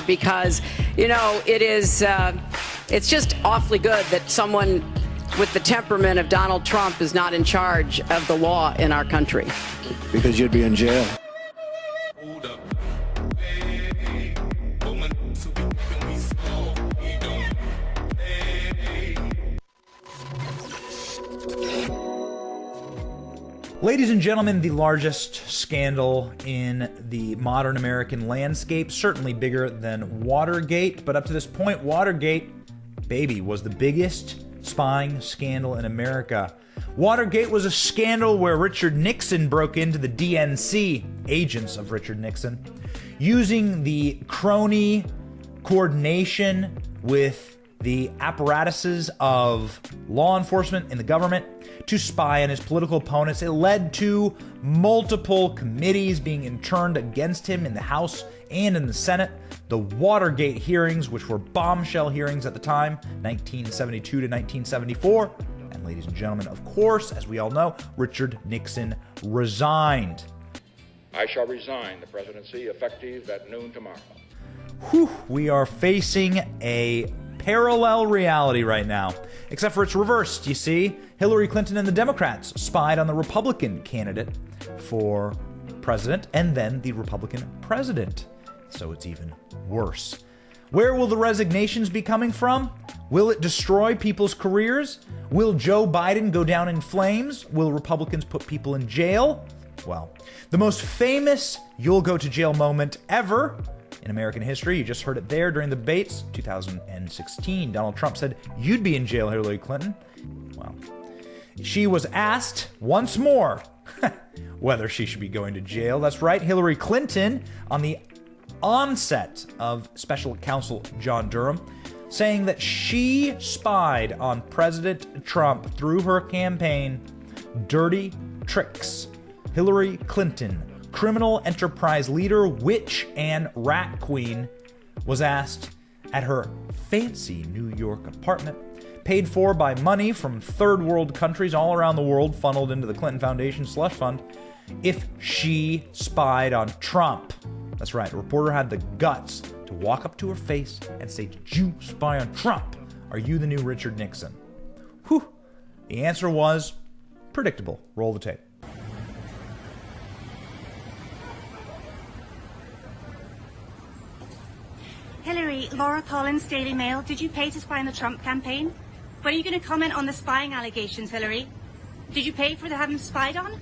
because, you know, it's just awfully good that someone with the temperament of Donald Trump is not in charge of the law in our country. Because you'd be in jail. Ladies and gentlemen, the largest scandal in the modern American landscape, certainly bigger than Watergate, but up to this point, Watergate, baby, was the biggest spying scandal in America. Watergate was a scandal where Richard Nixon broke into the DNC, agents of Richard Nixon, using the crony coordination with the apparatuses of law enforcement and the government to spy on his political opponents. It led to multiple committees being interned against him in the House and in the Senate. The Watergate hearings, which were bombshell hearings at the time, 1972 to 1974. And ladies and gentlemen, of course, as we all know, Richard Nixon resigned. I shall resign the presidency effective at noon tomorrow. Whew, we are facing a parallel reality right now, except for it's reversed. You see, Hillary Clinton and the Democrats spied on the Republican candidate for president and then the Republican president. So it's even worse. Where will the resignations be coming from? Will it destroy people's careers? Will Joe Biden go down in flames? Will Republicans put people in jail? Well, the most famous you'll go to jail moment ever in American history, you just heard it there during the debates, 2016. Donald Trump said, "You'd be in jail, Hillary Clinton." Well, she was asked once more whether she should be going to jail. That's right, Hillary Clinton, on the onset of special counsel John Durham, saying that she spied on President Trump through her campaign. Dirty tricks. Hillary Clinton, criminal enterprise leader, witch, and rat queen, was asked at her fancy New York apartment, paid for by money from third world countries all around the world funneled into the Clinton Foundation slush fund, if she spied on Trump. That's right, a reporter had the guts to walk up to her face and say, "Did you spy on Trump? Are you the new Richard Nixon?" Whew. The answer was predictable. Roll the tape. Hillary, Laura Collins, Daily Mail. Did you pay to spy on the Trump campaign? When are you going to comment on the spying allegations, Hillary? Did you pay for having spied on?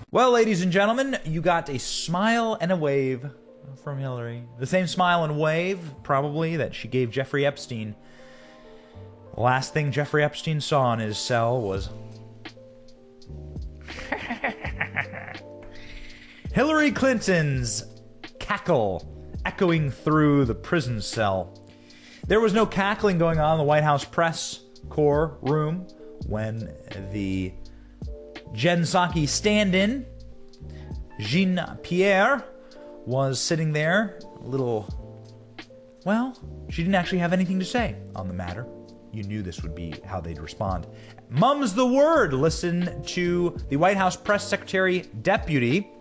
Well, ladies and gentlemen, you got a smile and a wave from Hillary. The same smile and wave, probably, that she gave Jeffrey Epstein. The last thing Jeffrey Epstein saw in his cell was Hillary Clinton's cackle echoing through the prison cell. There was no cackling going on in the White House press corps room when the Jen Psaki stand-in, Jean-Pierre, was sitting there a little, well, she didn't actually have anything to say on the matter. You knew this would be how they'd respond. Mum's the word. Listen to the White House press secretary deputy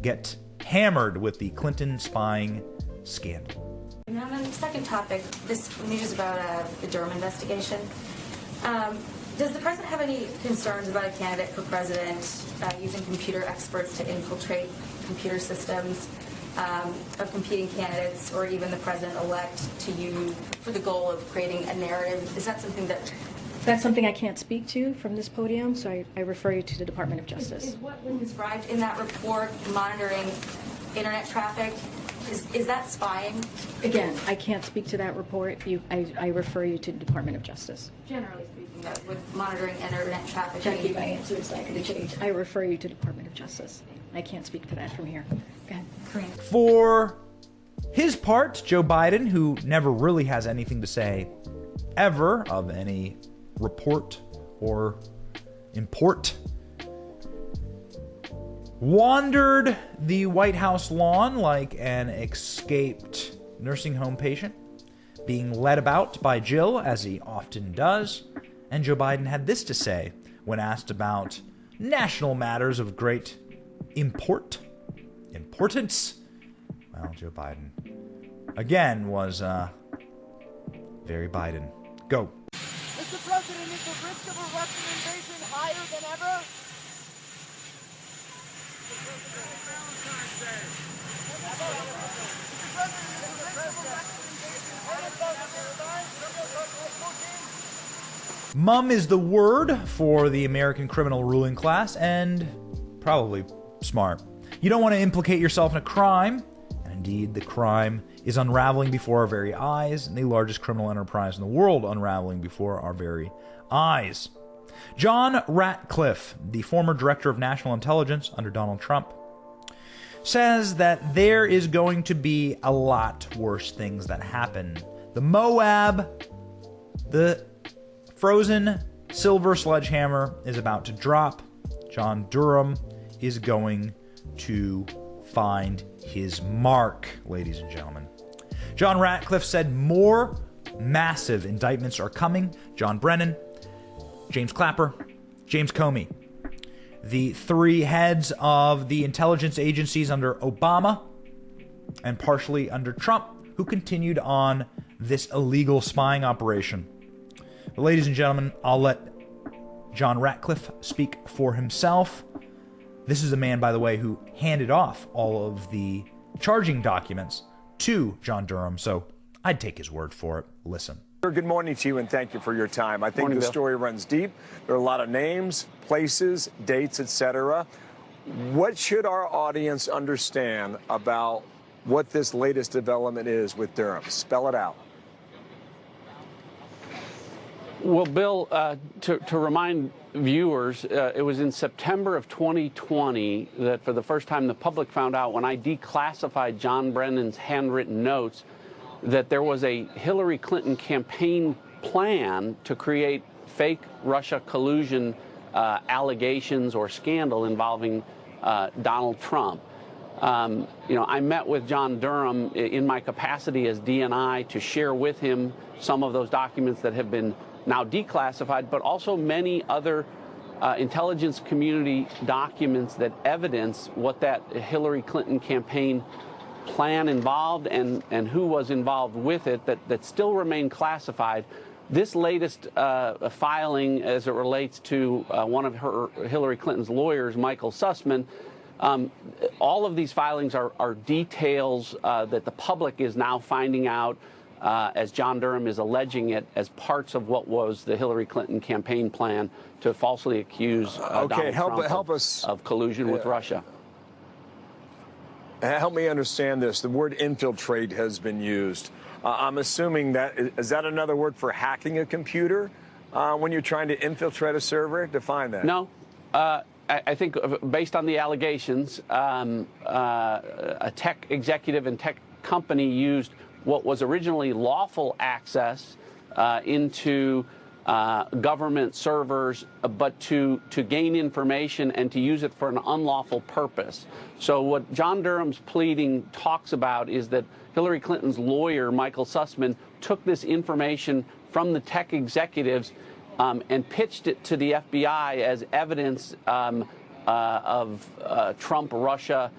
get hammered with the Clinton spying scandal. Now, on the second topic, this news about the Durham investigation. Does the president have any concerns about a candidate for president using computer experts to infiltrate computer systems of competing candidates, or even the president-elect to use for the goal of creating a narrative? Is that something that... That's something I can't speak to from this podium, so I refer you to the Department of Justice. Is what was described in that report, monitoring internet traffic, is that spying? Again, I can't speak to that report. I refer you to the Department of Justice. Generally speaking, that with monitoring internet traffic... Jackie, my answer is not going to change. I refer you to the Department of Justice. I can't speak to that from here. Go ahead. Korean. For his part, Joe Biden, who never really has anything to say ever of any report or import, wandered the White House lawn like an escaped nursing home patient, being led about by Jill, as he often does. And Joe Biden had this to say when asked about national matters of great importance. Well, Joe Biden, again, was very Biden. Go. Mr. President, is the risk of a Russian invasion higher than ever? Mum is the word for the American criminal ruling class, and probably smart. You don't want to implicate yourself in a crime, and indeed the crime is unraveling before our very eyes, and the largest criminal enterprise in the world unraveling before our very eyes. John Ratcliffe, the former director of national intelligence under Donald Trump, says that there is going to be a lot worse things that happen. The Moab, the frozen silver sledgehammer is about to drop. John Durham is going to find his mark, ladies and gentlemen. John Ratcliffe said more massive indictments are coming. John Brennan, James Clapper, James Comey, the three heads of the intelligence agencies under Obama and partially under Trump, who continued on this illegal spying operation. But ladies and gentlemen, I'll let John Ratcliffe speak for himself. This is a man, by the way, who handed off all of the charging documents to John Durham, so I'd take his word for it. Listen. Good morning to you, and thank you for your time. I think the story runs deep. There are a lot of names, places, dates, etc. What should our audience understand about what this latest development is with Durham? Spell it out. Well, Bill, to remind viewers, it was in September of 2020 that for the first time the public found out, when I declassified John Brennan's handwritten notes, that there was a Hillary Clinton campaign plan to create fake Russia collusion allegations or scandal involving Donald Trump. I met with John Durham in my capacity as DNI to share with him some of those documents that have been now declassified, but also many other intelligence community documents that evidence what that Hillary Clinton campaign plan involved and who was involved with it that still remain classified. This latest filing, as it relates to one of Hillary Clinton's lawyers, Michael Sussman, all of these filings are details that the public is now finding out, as John Durham is alleging it, as parts of what was the Hillary Clinton campaign plan to falsely accuse Donald Trump of collusion with Russia. Help me understand this. The word infiltrate has been used. I'm assuming is that another word for hacking a computer when you're trying to infiltrate a server? Define that. No. I think based on the allegations, a tech executive and tech company used what was originally lawful access into government servers, but to gain information and to use it for an unlawful purpose. So what John Durham's pleading talks about is that Hillary Clinton's lawyer, Michael Sussman, took this information from the tech executives and pitched it to the FBI as evidence of Trump-Russia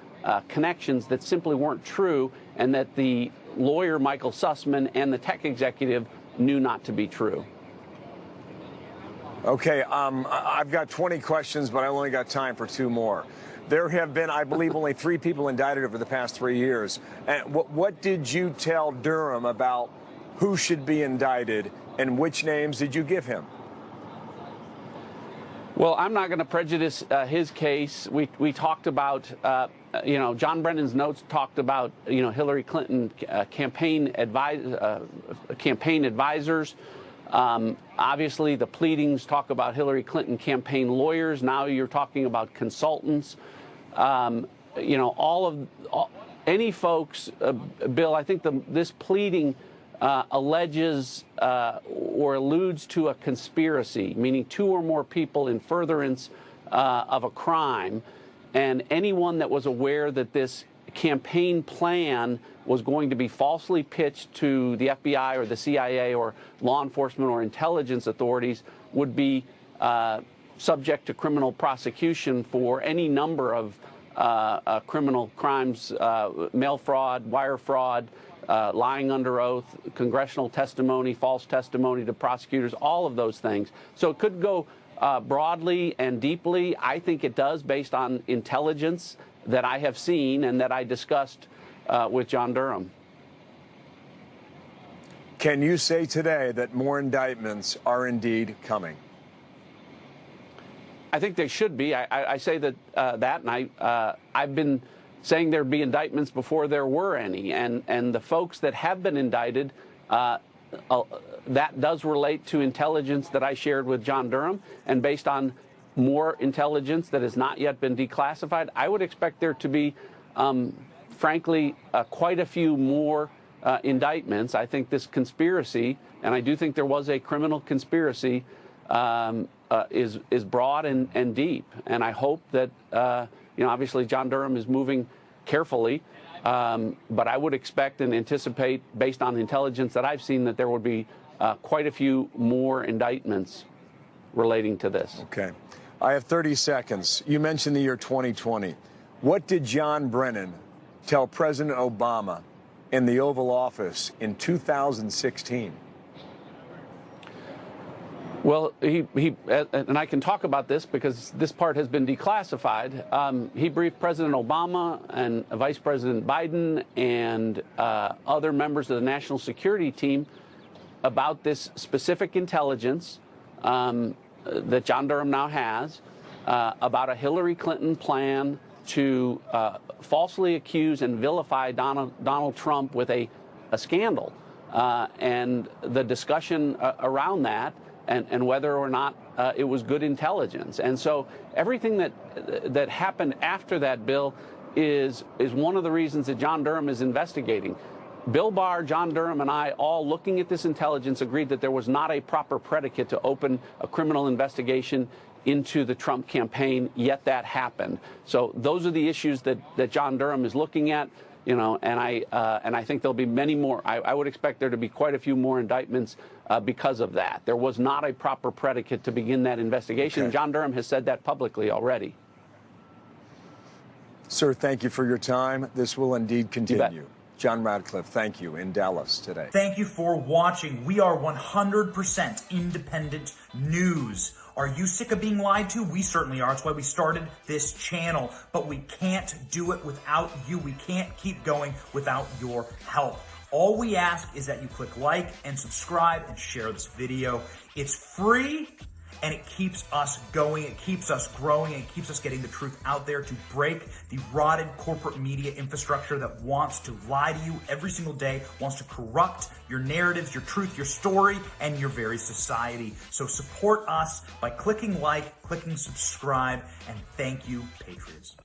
connections that simply weren't true, and that the lawyer, Michael Sussman, and the tech executive knew not to be true. Okay, I've got 20 questions, but I only got time for 2 more. There have been, I believe, only 3 people indicted over the past 3 years. And what did you tell Durham about who should be indicted, and which names did you give him? Well, I'm not going to prejudice his case. We talked about, John Brennan's notes talked about, Hillary Clinton campaign advisors. Obviously, the pleadings talk about Hillary Clinton campaign lawyers. Now you're talking about consultants. Any folks, Bill, I think this pleading alleges or alludes to a conspiracy, meaning 2 or more people in furtherance of a crime. And anyone that was aware that this campaign plan was going to be falsely pitched to the FBI or the CIA or law enforcement or intelligence authorities would be subject to criminal prosecution for any number of criminal crimes, mail fraud, wire fraud, lying under oath, congressional testimony, false testimony to prosecutors, all of those things. So it could go broadly and deeply. I think it does, based on intelligence that I have seen and that I discussed with John Durham. Can you say today that more indictments are indeed coming? I think they should be. I say that, and I've been saying there'd be indictments before there were any. And the folks that have been indicted, that does relate to intelligence that I shared with John Durham. And based on more intelligence that has not yet been declassified, I would expect there to be, frankly, quite a few more indictments. I think this conspiracy, and I do think there was a criminal conspiracy, is broad and deep. And I hope that, obviously John Durham is moving carefully, but I would expect and anticipate, based on the intelligence that I've seen, that there would be quite a few more indictments relating to this. Okay. I have 30 seconds. You mentioned the year 2020. What did John Brennan tell President Obama in the Oval Office in 2016? Well, he and I can talk about this because this part has been declassified. He briefed President Obama and Vice President Biden and other members of the national security team about this specific intelligence that John Durham now has about a Hillary Clinton plan to falsely accuse and vilify Donald Trump with a scandal, and the discussion around that, and whether or not it was good intelligence. And so everything that happened after that, Bill, is one of the reasons that John Durham is investigating. Bill Barr, John Durham, and I, all looking at this intelligence, agreed that there was not a proper predicate to open a criminal investigation into the Trump campaign, yet that happened. So those are the issues that John Durham is looking at, and I think there'll be many more. I would expect there to be quite a few more indictments because of that. There was not a proper predicate to begin that investigation. Okay. John Durham has said that publicly already. Sir, thank you for your time. This will indeed continue. John Radcliffe, thank you, in Dallas today. Thank you for watching. We are 100% independent news. Are you sick of being lied to? We certainly are. That's why we started this channel. But we can't do it without you. We can't keep going without your help. All we ask is that you click like and subscribe and share this video. It's free. And it keeps us going, it keeps us growing, and it keeps us getting the truth out there to break the rotted corporate media infrastructure that wants to lie to you every single day, wants to corrupt your narratives, your truth, your story, and your very society. So support us by clicking like, clicking subscribe, and thank you, Patriots.